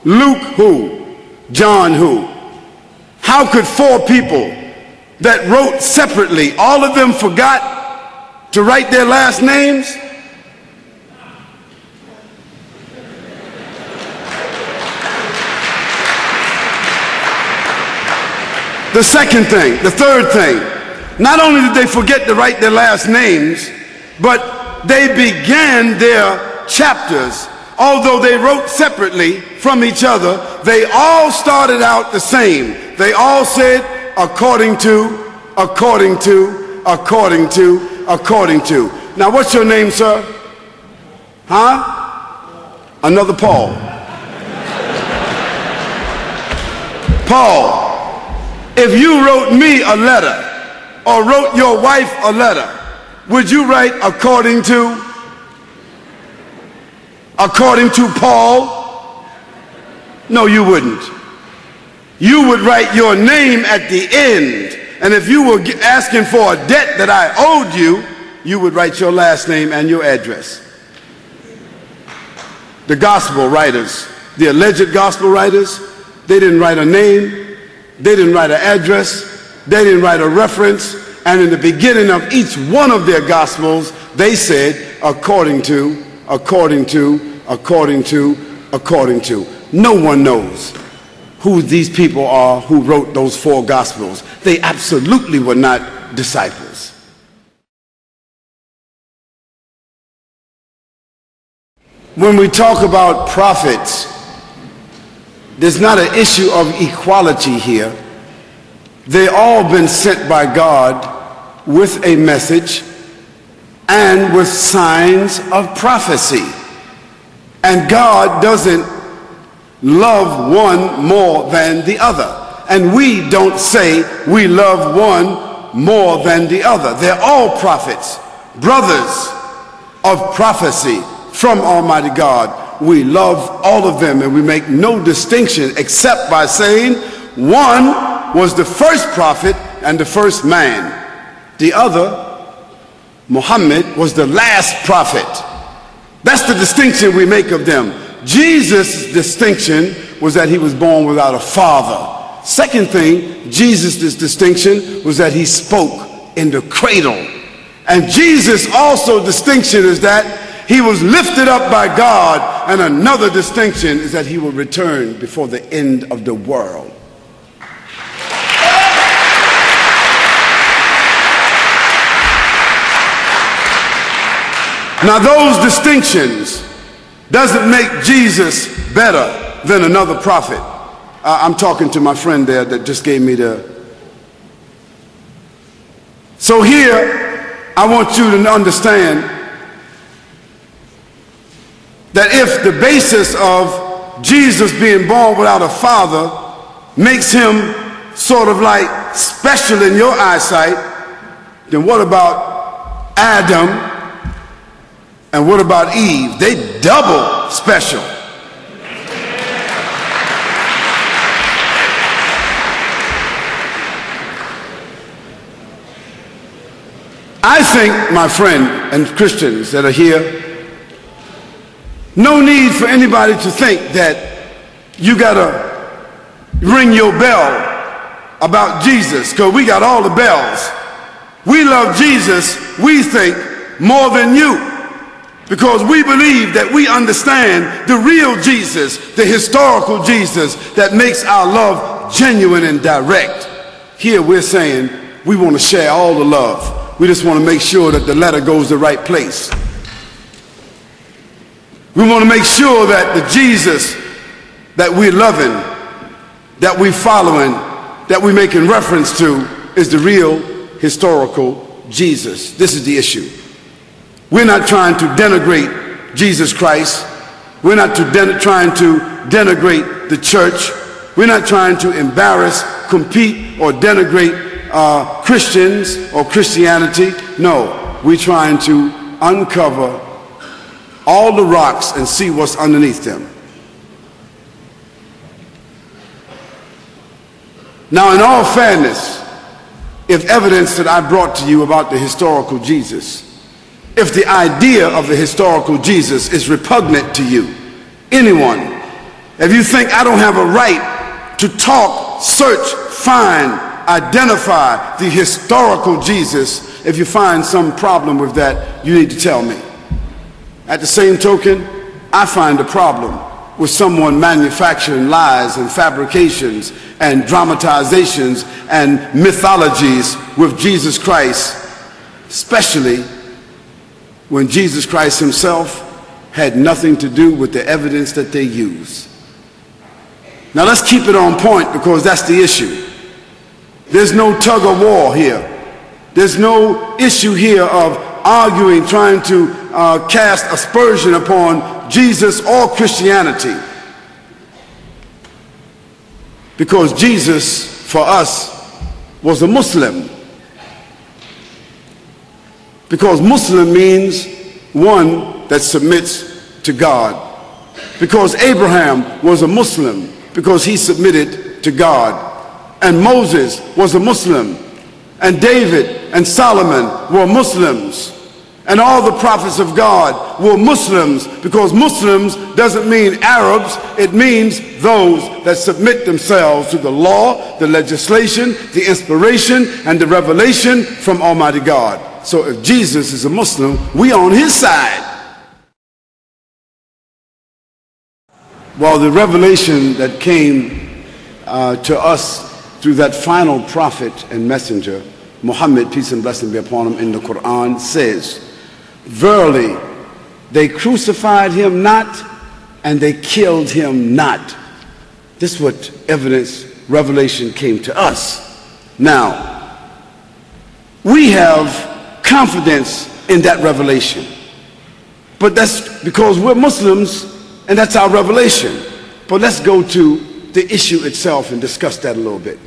Luke who, John who? How could four people that wrote separately, all of them forgot to write their last names? The second thing, the third thing, not only did they forget to write their last names, but they began their chapters. Although they wrote separately from each other, they all started out the same. They all said, according to, according to, according to, according to. Now, what's your name, sir? Huh? Another Paul. Paul. If you wrote me a letter or wrote your wife a letter, would you write according to Paul? No, you wouldn't. You would write your name at the end. And if you were asking for a debt that I owed you, you would write your last name and your address. The gospel writers, the alleged gospel writers, they didn't write a name. They didn't write an address, they didn't write a reference, and in the beginning of each one of their gospels, they said, according to, according to, according to, according to. No one knows who these people are who wrote those four gospels. They absolutely were not disciples. When we talk about prophets, there's not an issue of equality here. They all been sent by God with a message and with signs of prophecy. And God doesn't love one more than the other. And we don't say we love one more than the other. They're all prophets, brothers of prophecy from Almighty God. We love all of them, and we make no distinction except by saying one was the first prophet and the first man. The other, Muhammad, was the last prophet. That's the distinction we make of them. Jesus' distinction was that he was born without a father. Second thing, Jesus' distinction was that he spoke in the cradle. And Jesus' also distinction is that he was lifted up by God, and another distinction is that he will return before the end of the world. Now, those distinctions doesn't make Jesus better than another prophet. I'm talking to my friend there that just gave me the... So here, I want you to understand that if the basis of Jesus being born without a father makes him sort of like special in your eyesight, then what about Adam and what about Eve? They double special. I think, my friend and Christians that are here, no need for anybody to think that you gotta ring your bell about Jesus, because we got all the bells. We love Jesus, we think, more than you, because we believe that we understand the real Jesus, the historical Jesus that makes our love genuine and direct. Here we're saying we want to share all the love. We just want to make sure that the letter goes the right place. We want to make sure that the Jesus that we're loving, that we're following, that we're making reference to is the real historical Jesus. This is the issue. We're not trying to denigrate Jesus Christ. We're not trying to denigrate the church. We're not trying to embarrass, compete, or denigrate Christians or Christianity. No, we're trying to uncover all the rocks and see what's underneath them. Now, in all fairness, if evidence that I brought to you about the historical Jesus, if the idea of the historical Jesus is repugnant to you, anyone if you think I don't have a right to talk, search, find, identify the historical Jesus, if you find some problem with that, you need to tell me. At the same token, I find a problem with someone manufacturing lies and fabrications and dramatizations and mythologies with Jesus Christ, especially when Jesus Christ himself had nothing to do with the evidence that they use. Now let's keep it on point, because that's the issue. There's no tug of war here. There's no issue here of arguing, trying to cast aspersion upon Jesus or Christianity. Because Jesus, for us, was a Muslim. Because Muslim means one that submits to God. Because Abraham was a Muslim, because he submitted to God. And Moses was a Muslim. And David and Solomon were Muslims. And all the prophets of God were Muslims, because Muslims doesn't mean Arabs. It means those that submit themselves to the law, the legislation, the inspiration, and the revelation from Almighty God. So if Jesus is a Muslim, we on his side. Well, the revelation that came to us through that final prophet and messenger, Muhammad, peace and blessing be upon him, in the Quran says, verily, they crucified him not, and they killed him not. This is what evidence, revelation came to us. Now, we have confidence in that revelation. But that's because we're Muslims, and that's our revelation. But let's go to the issue itself and discuss that a little bit.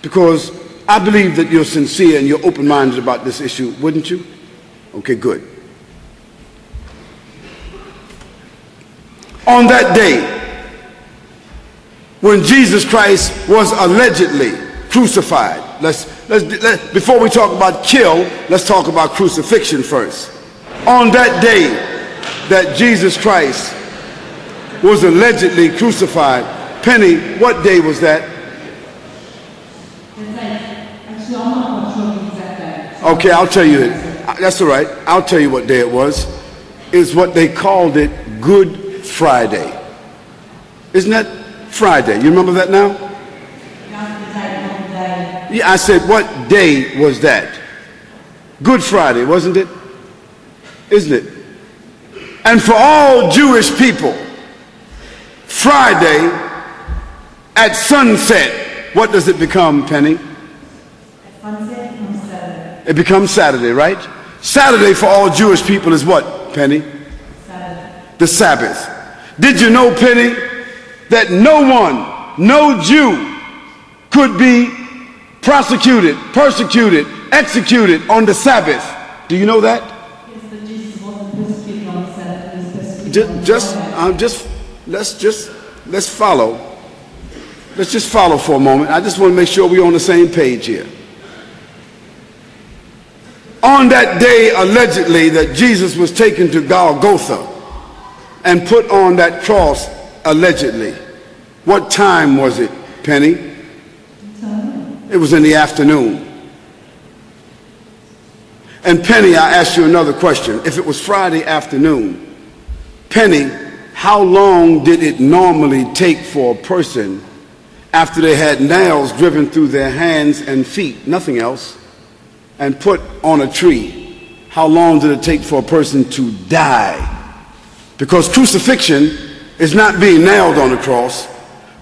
Because I believe that you're sincere and you're open-minded about this issue, wouldn't you? Okay, good. On that day, when Jesus Christ was allegedly crucified, before we talk about kill, let's talk about crucifixion first. On that day that Jesus Christ was allegedly crucified, Penny, what day was that? Actually, I'm not sure the exact day. Okay, I'll tell you. That's all right. I'll tell you what day it was. It's what they called it, Good Friday. Isn't that Friday? You remember that now? Yeah, I said, what day was that? Good Friday, wasn't it? Isn't it? And for all Jewish people, Friday at sunset, what does it become, Penny? Sunset becomes Saturday. It becomes Saturday, right? Saturday for all Jewish people is what, Penny? Saturday. The Sabbath. Did you know, Penny, that no one, no Jew could be prosecuted, persecuted, executed on the Sabbath? Do you know that? Yes, but Jesus wasn't persecuted on the Sabbath. He was persecuted let's follow. Let's just follow for a moment. I just want to make sure we're on the same page here. On that day, allegedly, that Jesus was taken to Golgotha and put on that cross, allegedly, what time was it, Penny? It was in the afternoon. And Penny, I asked you another question. If it was Friday afternoon, Penny, how long did it normally take for a person, after they had nails driven through their hands and feet, nothing else, and put on a tree, how long did it take for a person to die? Because crucifixion is not being nailed on the cross.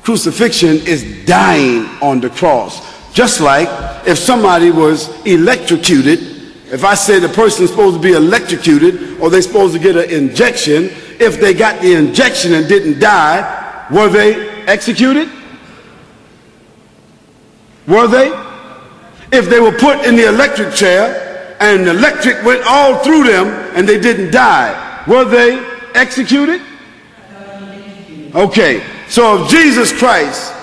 Crucifixion is dying on the cross. Just like if somebody was electrocuted, if I say the person's supposed to be electrocuted or they're supposed to get an injection, if they got the injection and didn't die, were they executed? Were they? If they were put in the electric chair and the electric went all through them and they didn't die, were they executed? Okay, so if Jesus Christ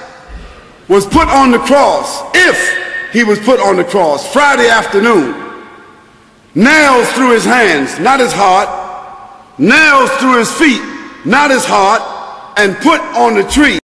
was put on the cross, if he was put on the cross Friday afternoon, nails through his hands, not his heart, nails through his feet, not his heart, and put on the tree.